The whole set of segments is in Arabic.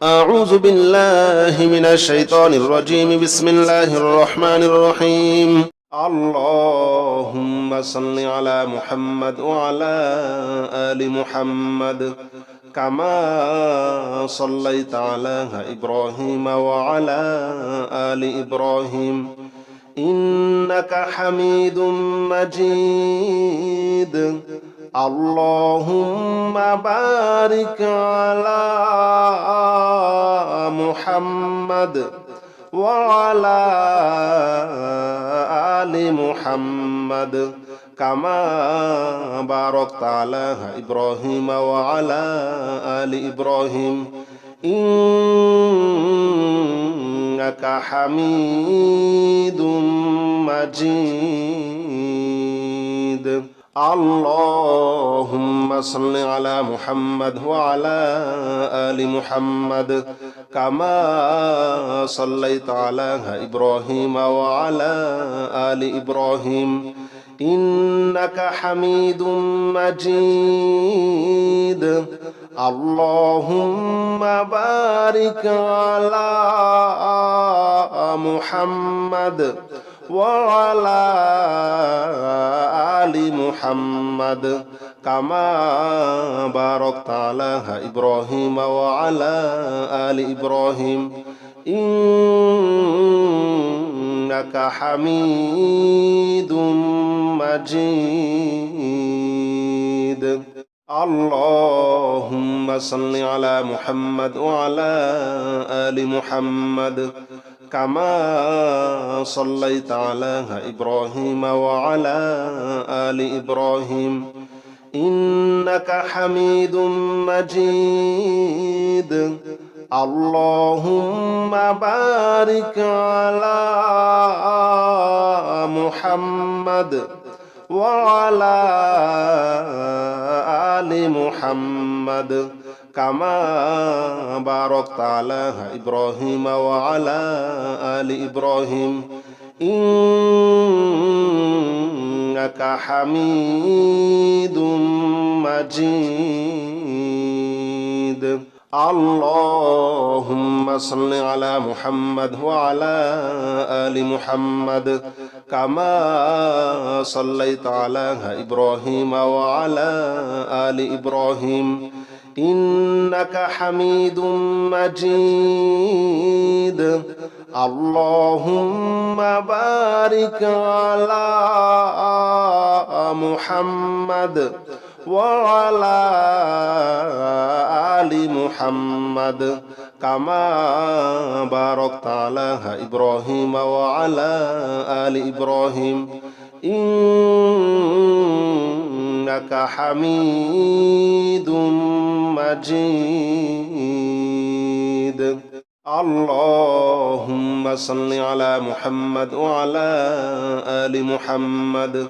أعوذ بالله من الشيطان الرجيم بسم الله الرحمن الرحيم اللهم صل على محمد وعلى آل محمد كما صليت على إبراهيم وعلى آل إبراهيم إنك حميد مجيد اللهم بارك على محمد وعلى آل محمد كما باركت على إبراهيم وعلى آل إبراهيم إنك حميد مجيد اللهم صل على محمد وعلى آل محمد كما صليت على إبراهيم وعلى آل إبراهيم إنك حميد مجيد اللهم بارك على محمد وعلى آل محمد كما باركت على إبراهيم وعلى آل إبراهيم إنك حميد مجيد اللهم صل على محمد وعلى آل محمد كما صليت على إبراهيم وعلى آل إبراهيم إنك حميد مجيد اللهم بارك على محمد وعلى آل محمد كما باركت على إبراهيم وعلى آل إبراهيم إنك حميد مجيد اللهم صل على محمد وعلى آل محمد كما صليت على إبراهيم وعلى آل إبراهيم إنك حميد مجيد اللهم بارك على محمد وعلى آل محمد كما باركت على إبراهيم وعلى آل إبراهيم إنك حميد مجيد اللهم صل على محمد وعلى آل محمد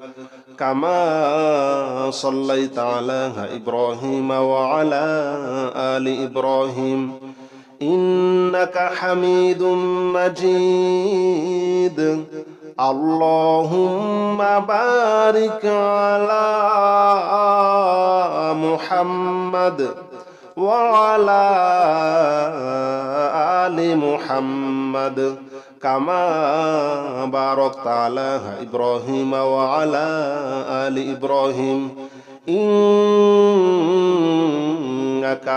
كما صليت على إبراهيم وعلى آل إبراهيم إنك حميد مجيد اللهم بارك على محمد وعلى آل محمد كما باركت على إبراهيم وعلى آل إبراهيم إنك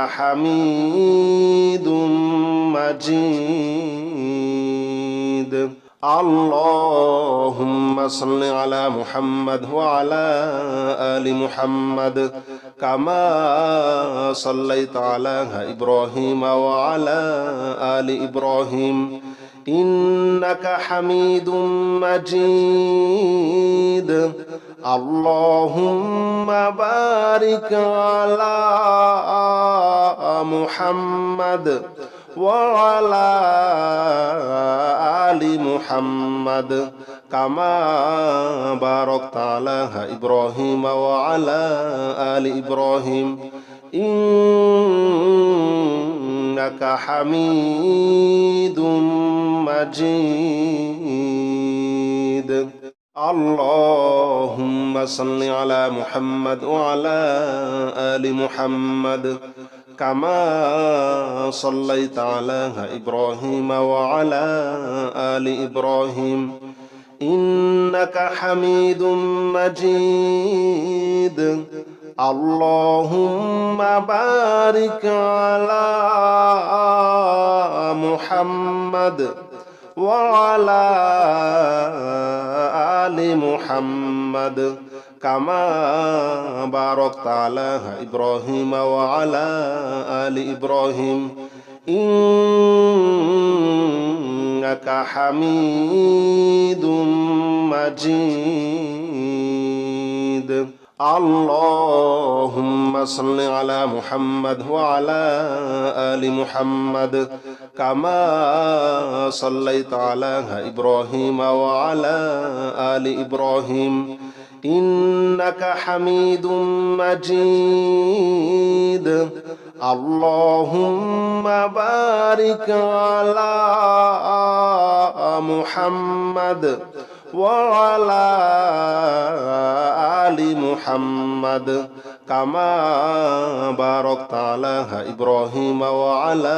حميد مجيد اللهم صل على محمد وعلى آل محمد كما صليت على إبراهيم وعلى آل إبراهيم إنك حميد مجيد اللهم بارك على محمد وعلى آل محمد كما باركت على إبراهيم وعلى آل إبراهيم إنك حميد مجيد اللهم صل على محمد وعلى آل محمد كما صليت على إبراهيم وعلى آل إبراهيم إنك حميد مجيد اللهم بارك على محمد وعلى آل محمد كما باركت على إبراهيم وعلى آل إبراهيم إنك حميد مجيد اللهم صل على محمد وعلى آل محمد كما صليت على إبراهيم وعلى آل إبراهيم إنك حميد مجيد اللهم بارك على محمد وعلى آل محمد كما باركت على إبراهيم وعلى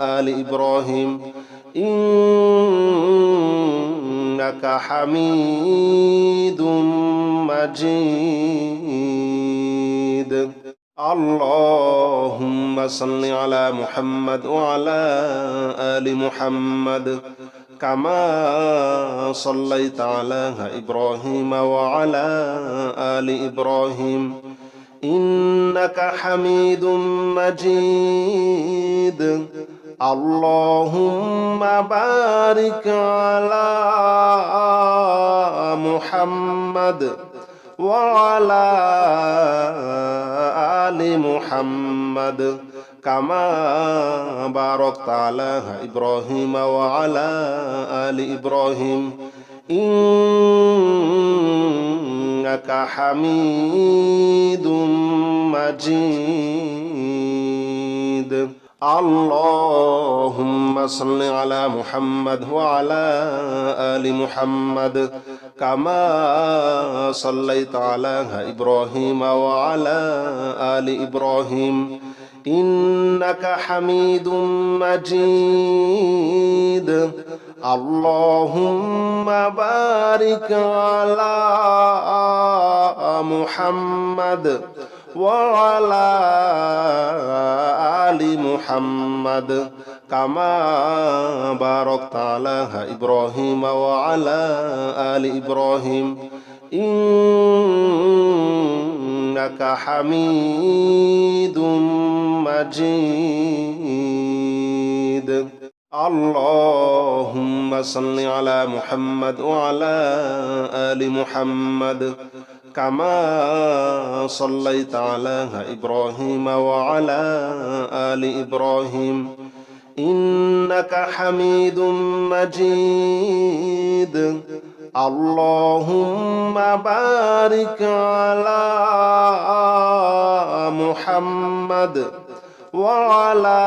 آل إبراهيم إنك حميد مجيد اللهم صل على محمد وعلى آل محمد كما صليت على إبراهيم وعلى آل إبراهيم إنك حميد مجيد اللهم بارك على محمد وعلى آل محمد كما باركت على إبراهيم وعلى آل إبراهيم إنك حميد مجيد اللهم صل على محمد وعلى آل محمد كما صليت على إبراهيم وعلى آل إبراهيم إنك حميد مجيد اللهم بارك على محمد وعلى آل محمد كما باركت على إبراهيم وعلى آل إبراهيم إنك حميد مجيد اللهم صل على محمد وعلى آل محمد كما صليت على إبراهيم وعلى آل إبراهيم إنك حميد مجيد اللهم بارك على محمد وعلى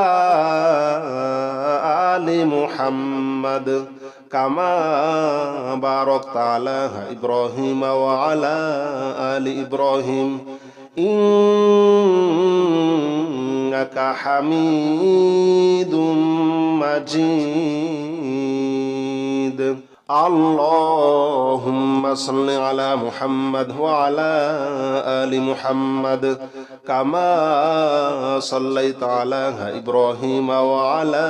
آل محمد كما باركت على إبراهيم وعلى آل إبراهيم إنك حميد مجيد اللهم صل على محمد وعلى آل محمد كما صليت على إبراهيم وعلى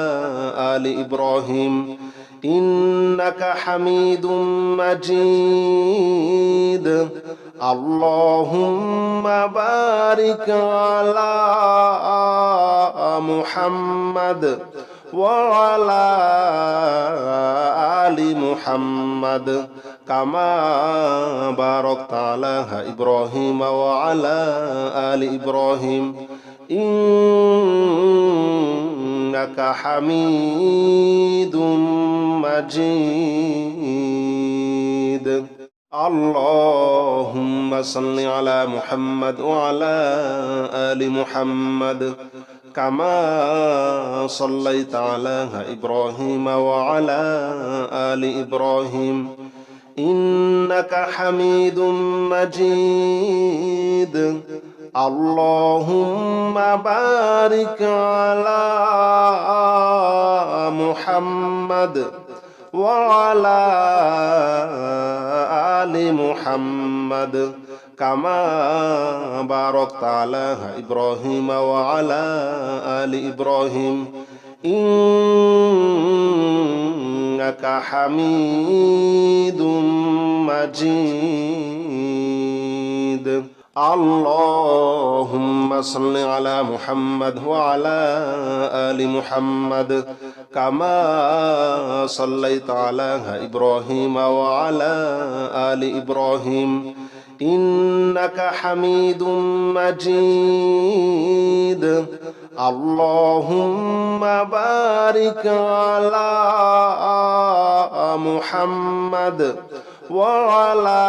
آل إبراهيم إنك حميد مجيد اللهم بارك على محمد وعلى آل محمد كما باركت على إبراهيم وعلى آل إبراهيم إنك حميد مجيد اللهم صل على محمد وعلى آل محمد كما صليت على إبراهيم وعلى آل إبراهيم إنك حميد مجيد اللهم بارك على محمد وعلى آل محمد كما باركت على إبراهيم وعلى آل إبراهيم إنك حميد مجيد اللهم صل على محمد وعلى آل محمد كما صليت على إبراهيم وعلى آل إبراهيم إنك حميد مجيد اللهم بارك على محمد وعلى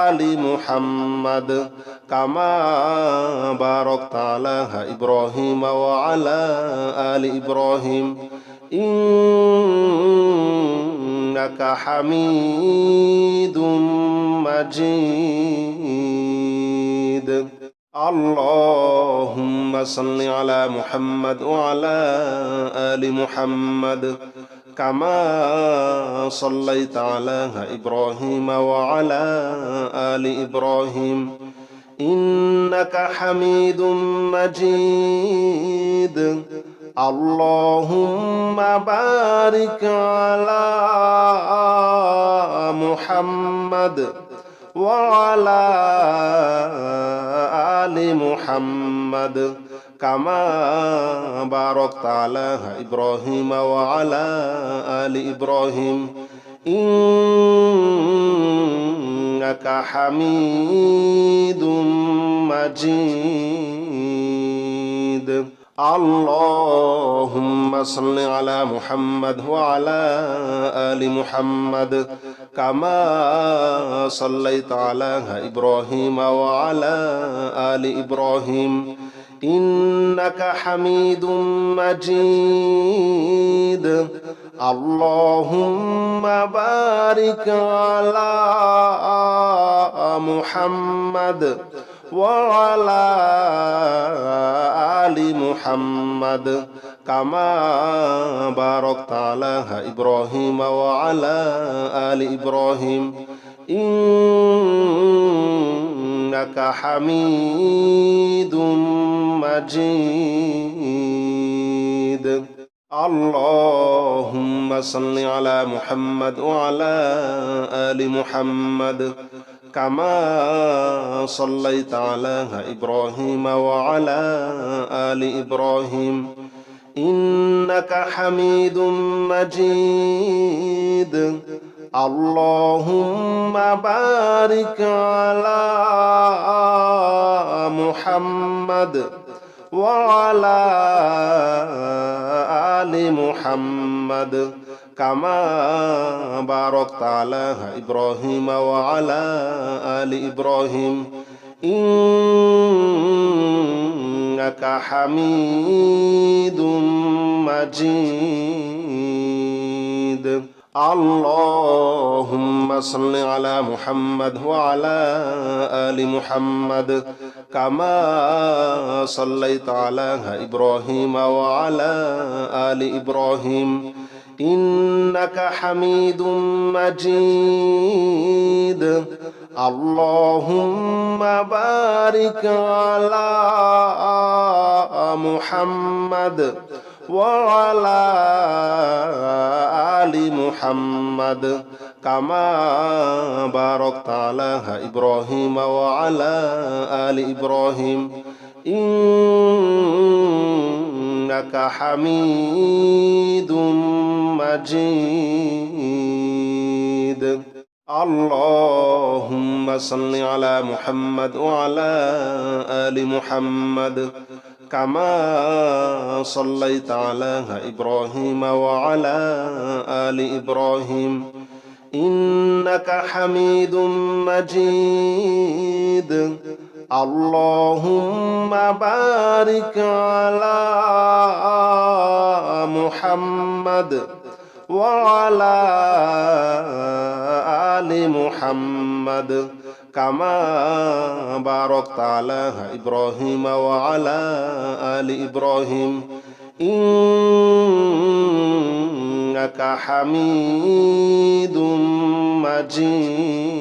آل محمد كما باركت على إبراهيم وعلى آل إبراهيم إنك حميد مجيد اللهم صل على محمد وعلى آل محمد كما صليت على إبراهيم وعلى آل إبراهيم إنك حميد مجيد اللهم بارك على محمد وعلى آل محمد كما باركت على إبراهيم وعلى آل إبراهيم إنك حميد مجيد اللهم صل على محمد وعلى آل محمد كما صليت على إبراهيم وعلى آل إبراهيم إنك حميد مجيد اللهم بارك على محمد وعلى آل محمد كما باركت على إبراهيم وعلى آل إبراهيم إنك حميد مجيد اللهم صل على محمد وعلى آل محمد كما صليت على إبراهيم وعلى آل إبراهيم إنك حميد مجيد اللهم بارك على محمد وعلى آل محمد كما باركت على إبراهيم وعلى آل إبراهيم إنك حميد مجيد اللهم صل على محمد وعلى آل محمد كما صليت على إبراهيم وعلى آل إبراهيم إنك حميد مجيد اللهم بارك على محمد وعلى آل محمد كما باركت على إبراهيم وعلى آل إبراهيم إنك حميد مجيد اللهم صل على محمد وعلى آل محمد كما صليت على إبراهيم وعلى آل إبراهيم إنك حميد مجيد اللهم بارك على محمد وعلى آل محمد كما باركت على إبراهيم وعلى آل إبراهيم إنك حميد مجيد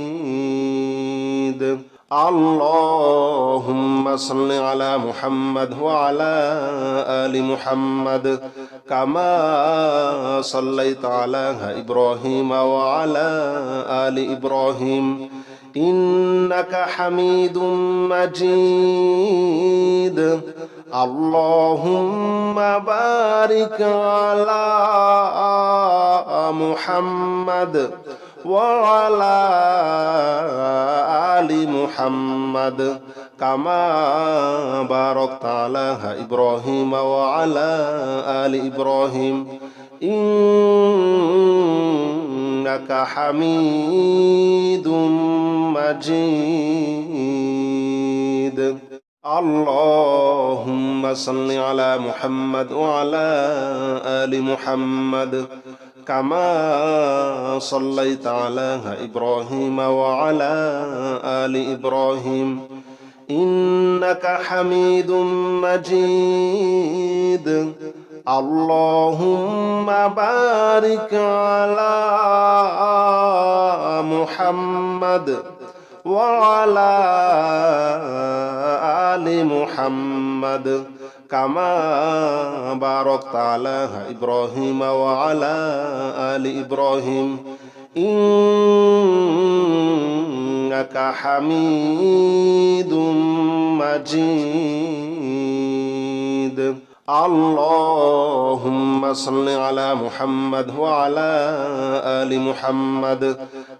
اللهم صل على محمد وعلى آل محمد كما صليت على إبراهيم وعلى آل إبراهيم إنك حميد مجيد اللهم بارك على محمد وعلى آل محمد كما باركت على إبراهيم وعلى آل إبراهيم إنك حميد مجيد اللهم صل على محمد وعلى آل محمد كما صليت على إبراهيم وعلى آل إبراهيم إنك حميد مجيد اللهم بارك على محمد وعلى آل محمد كما باركت على إبراهيم وعلى آل إبراهيم إنك حميد مجيد اللهم صل على محمد وعلى آل محمد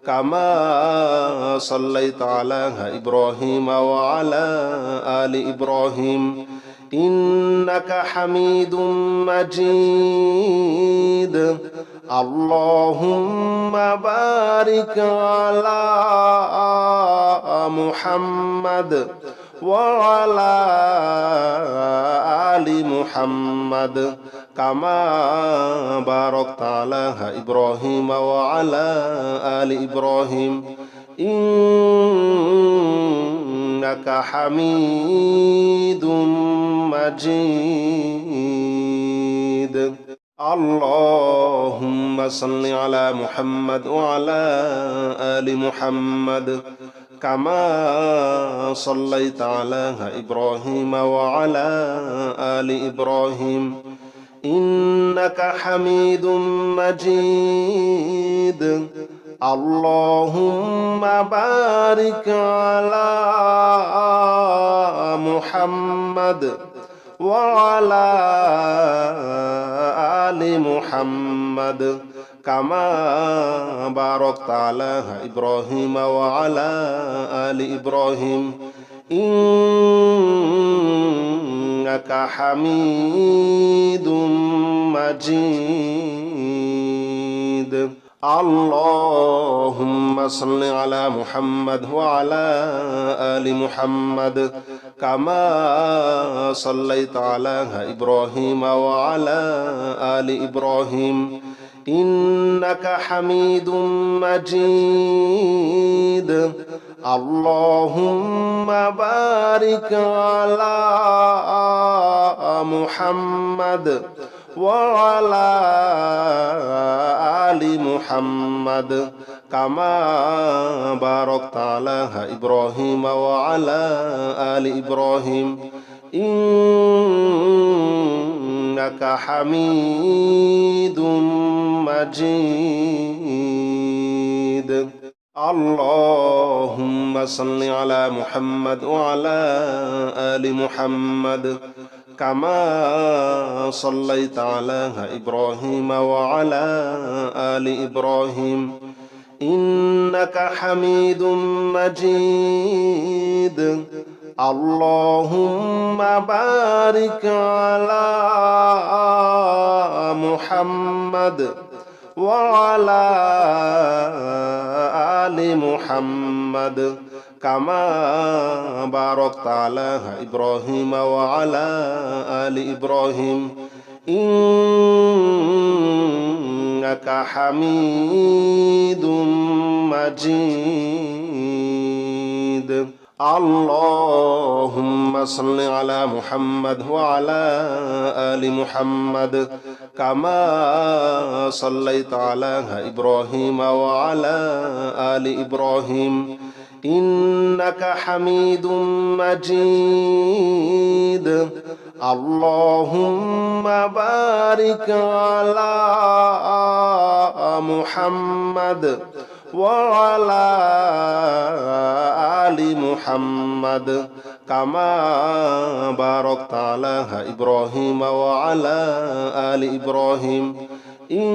كما صليت على إبراهيم وعلى آل إبراهيم إنك حميد مجيد اللهم بارك على محمد وعلى آل محمد كما باركت على إبراهيم وعلى آل إبراهيم إنك حميد مجيد اللهم صل على محمد وعلى آل محمد كما صليت على إبراهيم وعلى آل إبراهيم إنك حميد مجيد اللهم بارك على محمد وعلى آل محمد كما باركت على إبراهيم وعلى آل إبراهيم إنك حميد مجيد اللهم صل على محمد وعلى آل محمد كما صليت على إبراهيم وعلى آل إبراهيم إنك حميد مجيد اللهم بارك على محمد وعلى آل محمد كما باركت على إبراهيم وعلى آل إبراهيم إنك حميد مجيد اللهم صل على محمد وعلى آل محمد كما صليت على إبراهيم وعلى آل إبراهيم إنك حميد مجيد اللهم بارك على محمد وعلى آل محمد كما باركت على إبراهيم وعلى آل إبراهيم إنك حميد مجيد اللهم صل على محمد وعلى آل محمد كما صليت على إبراهيم وعلى آل إبراهيم إنك حميد مجيد اللهم بارك على محمد وعلى آل محمد كما باركت على إبراهيم وعلى آل إبراهيم إنك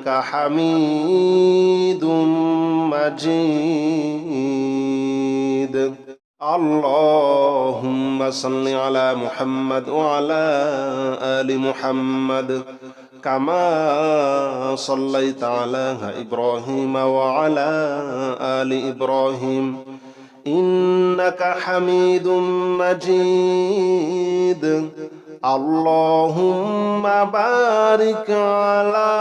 حميد مجيد اللهم صل على محمد وعلى آل محمد كما صليت على إبراهيم وعلى آل إبراهيم إنك حميد مجيد اللهم بارك على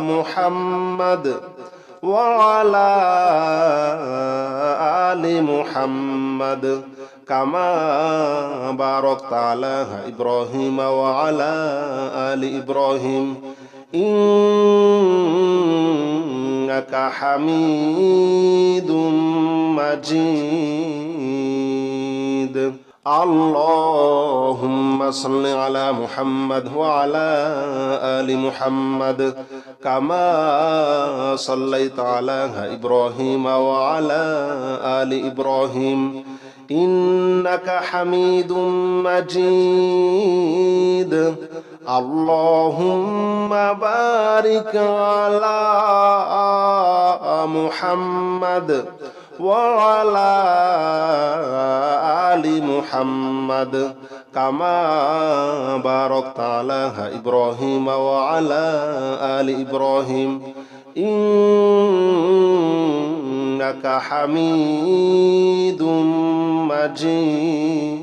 محمد وعلى آل محمد كما باركت على إبراهيم وعلى آل إبراهيم إنك حميد مجيد اللهم صل على محمد وعلى آل محمد كما صليت على إبراهيم وعلى آل إبراهيم إنك حميد مجيد اللهم بارك على محمد وعلى آل محمد كما باركت على إبراهيم وعلى آل إبراهيم إنك حميد مجيد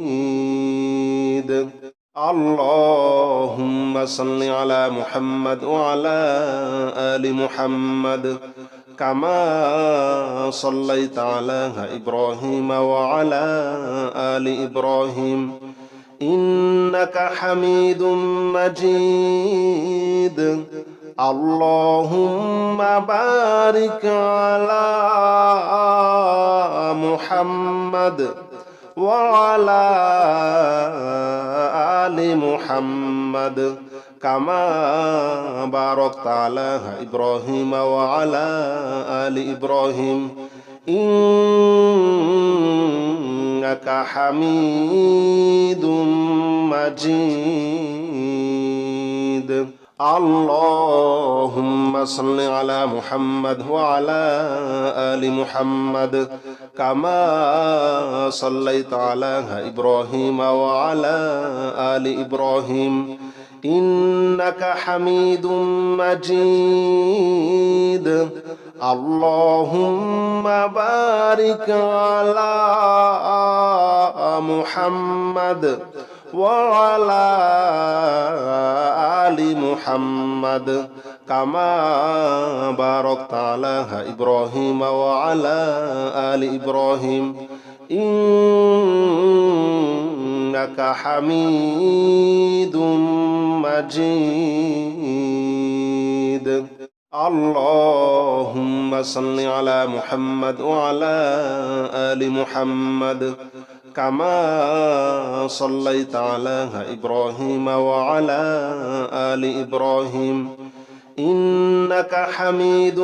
اللهم صل على محمد وعلى آل محمد كما صليت على إبراهيم وعلى آل إبراهيم إنك حميد مجيد اللهم بارك على محمد وعلى آل محمد كما باركت على إبراهيم وعلى آل إبراهيم إنك حميد مجيد اللهم صل على محمد وعلى آل محمد كما صليت على إبراهيم وعلى آل إبراهيم إنك حميد مجيد اللهم بارك على محمد وعلى آل محمد كما باركت على إبراهيم وعلى آل إبراهيم إنك حميد مجيد اللهم صل على محمد وعلى آل محمد كما صليت على إبراهيم وعلى آل إبراهيم إنك حميد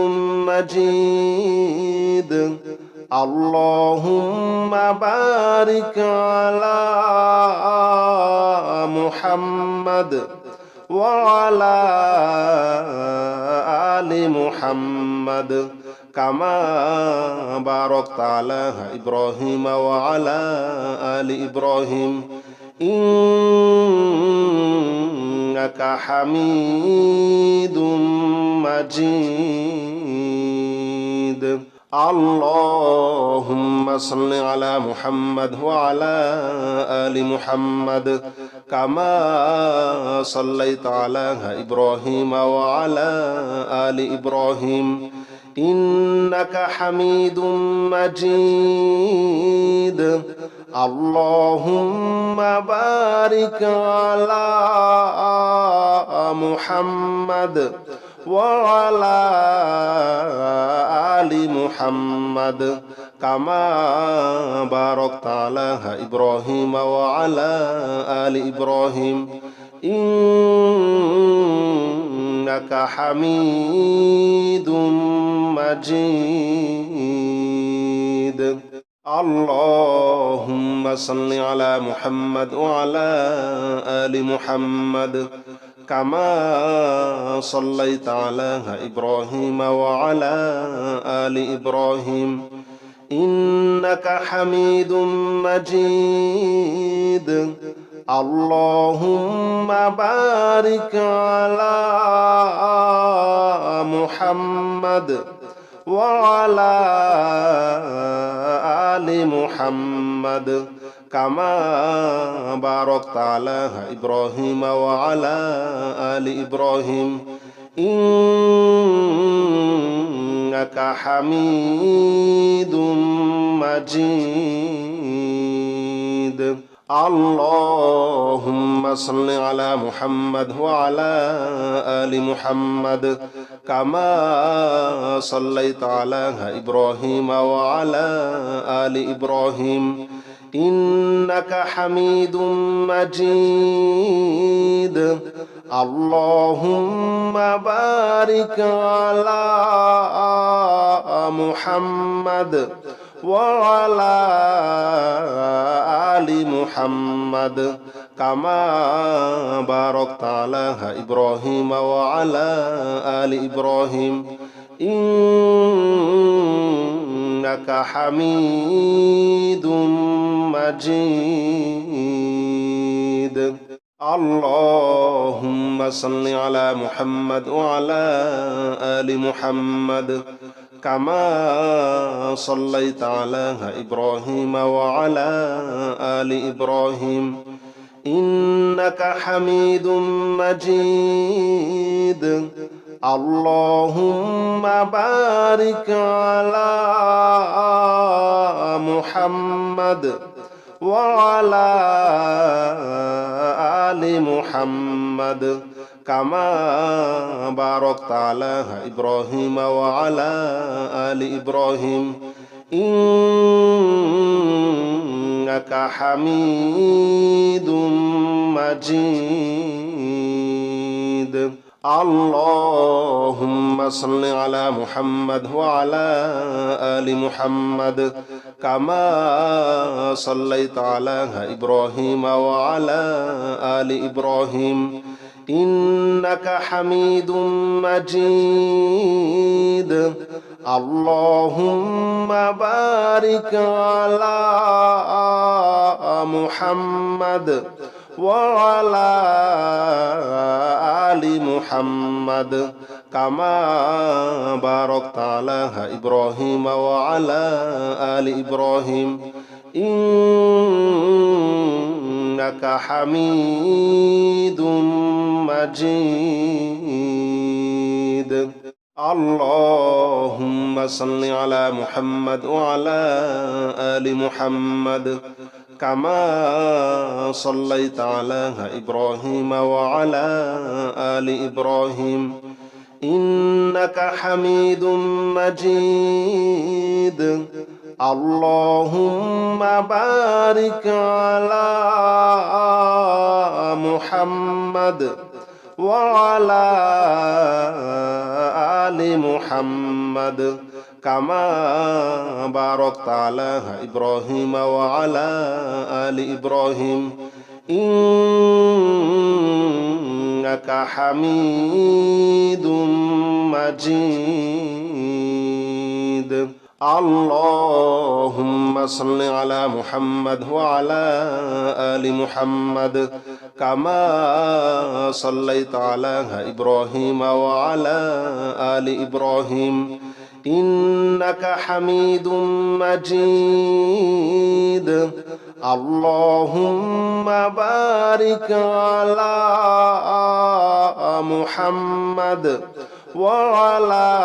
مجيد اللهم بارك على محمد وعلى آل محمد كما باركت على إبراهيم وعلى آل إبراهيم إنك حميد مجيد اللهم صل على محمد وعلى آل محمد كما صليت على إبراهيم وعلى آل إبراهيم إنك حميد مجيد اللهم بارك على محمد وعلى آل محمد كما باركت على إبراهيم وعلى آل إبراهيم إنك حميد مجيد اللهم صل على محمد وعلى آل محمد كما صليت على إبراهيم وعلى آل إبراهيم إنك حميد مجيد اللهم بارك على محمد وعلى آل محمد كما باركت على إبراهيم وعلى آل إبراهيم إنك حميد مجيد اللهم صل على محمد وعلى آل محمد كما صليت على إبراهيم وعلى آل إبراهيم إنك حميد مجيد اللهم بارك على محمد وعلى آل محمد كما باركت على إبراهيم وعلى آل إبراهيم إنك حميد مجيد اللهم صل على محمد وعلى آل محمد كما صليت على إبراهيم وعلى آل إبراهيم إنك حميد مجيد اللهم بارك على محمد وعلى آل محمد كما باركت على إبراهيم وعلى آل إبراهيم إنك حميد مجيد اللهم صل على محمد وعلى آل محمد كما صليت على إبراهيم وعلى آل إبراهيم إنك حميد مجيد اللهم بارك على محمد وعلى آل محمد كما باركت على إبراهيم وعلى آل إبراهيم إنك حميد مجيد اللهم صل على محمد وعلى آل محمد كما صليت على إبراهيم وعلى آل إبراهيم إنك حميد مجيد اللهم بارك على محمد وعلى آل محمد كما باركت على إبراهيم وعلى آل إبراهيم إنك حميد مجيد اللهم صل على محمد وعلى آل محمد كما صليت على إبراهيم وعلى آل إبراهيم إنك حميد مجيد اللهم بارك على محمد وعلى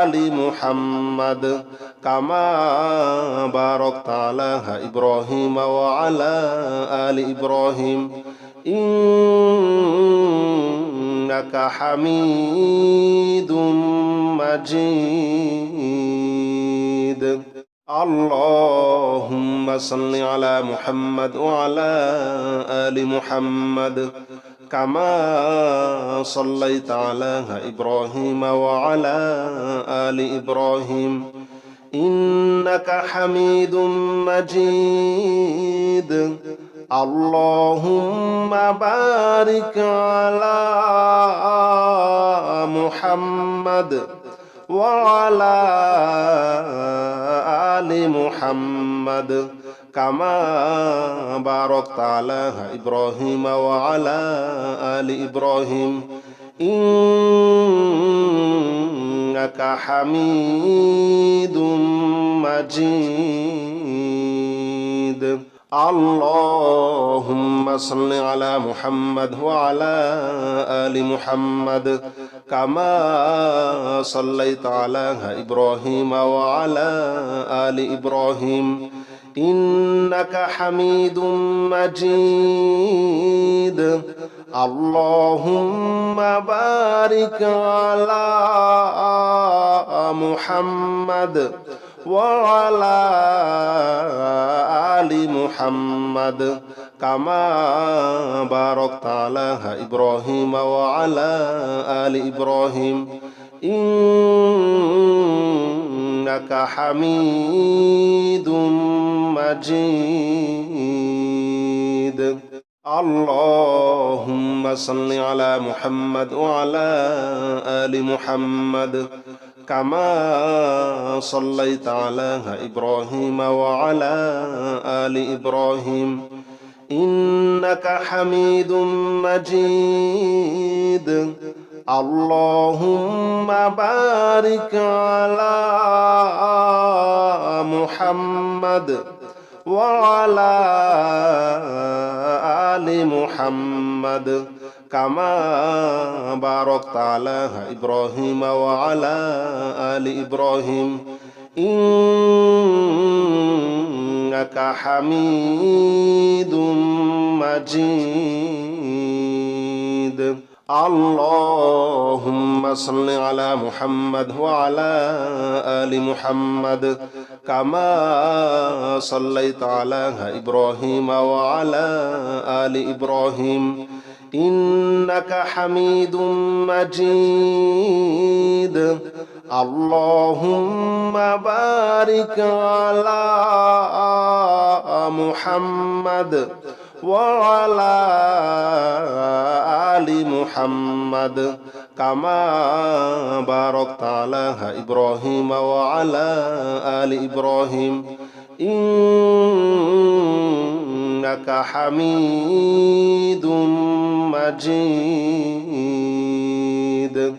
آل محمد كما باركت على إبراهيم وعلى آل إبراهيم إنك حميد مجيد اللهم صل على محمد وعلى آل محمد كما صليت على إبراهيم وعلى آل إبراهيم إنك حميد مجيد اللهم بارك على محمد وعلى آل محمد كما باركت على إبراهيم وعلى آل إبراهيم إنك حميد مجيد اللهم صل على محمد وعلى آل محمد كما صليت على إبراهيم وعلى آل إبراهيم إنك حميد مجيد اللهم بارك على محمد وعلى آل محمد كما باركت على إبراهيم وعلى آل إبراهيم إنك حميد مجيد اللهم صل على محمد وعلى آل محمد كما صليت على إبراهيم وعلى آل إبراهيم إنك حميد مجيد اللهم بارك على محمد وعلى آل محمد كما باركت على إبراهيم وعلى آل إبراهيم إنك حميد مجيد اللهم صل على محمد وعلى آل محمد كما صليت على إبراهيم وعلى آل إبراهيم إنك حميد مجيد اللهم بارك على محمد وعلى آل محمد كما باركت على إبراهيم وعلى آل إبراهيم إنك حميد مجيد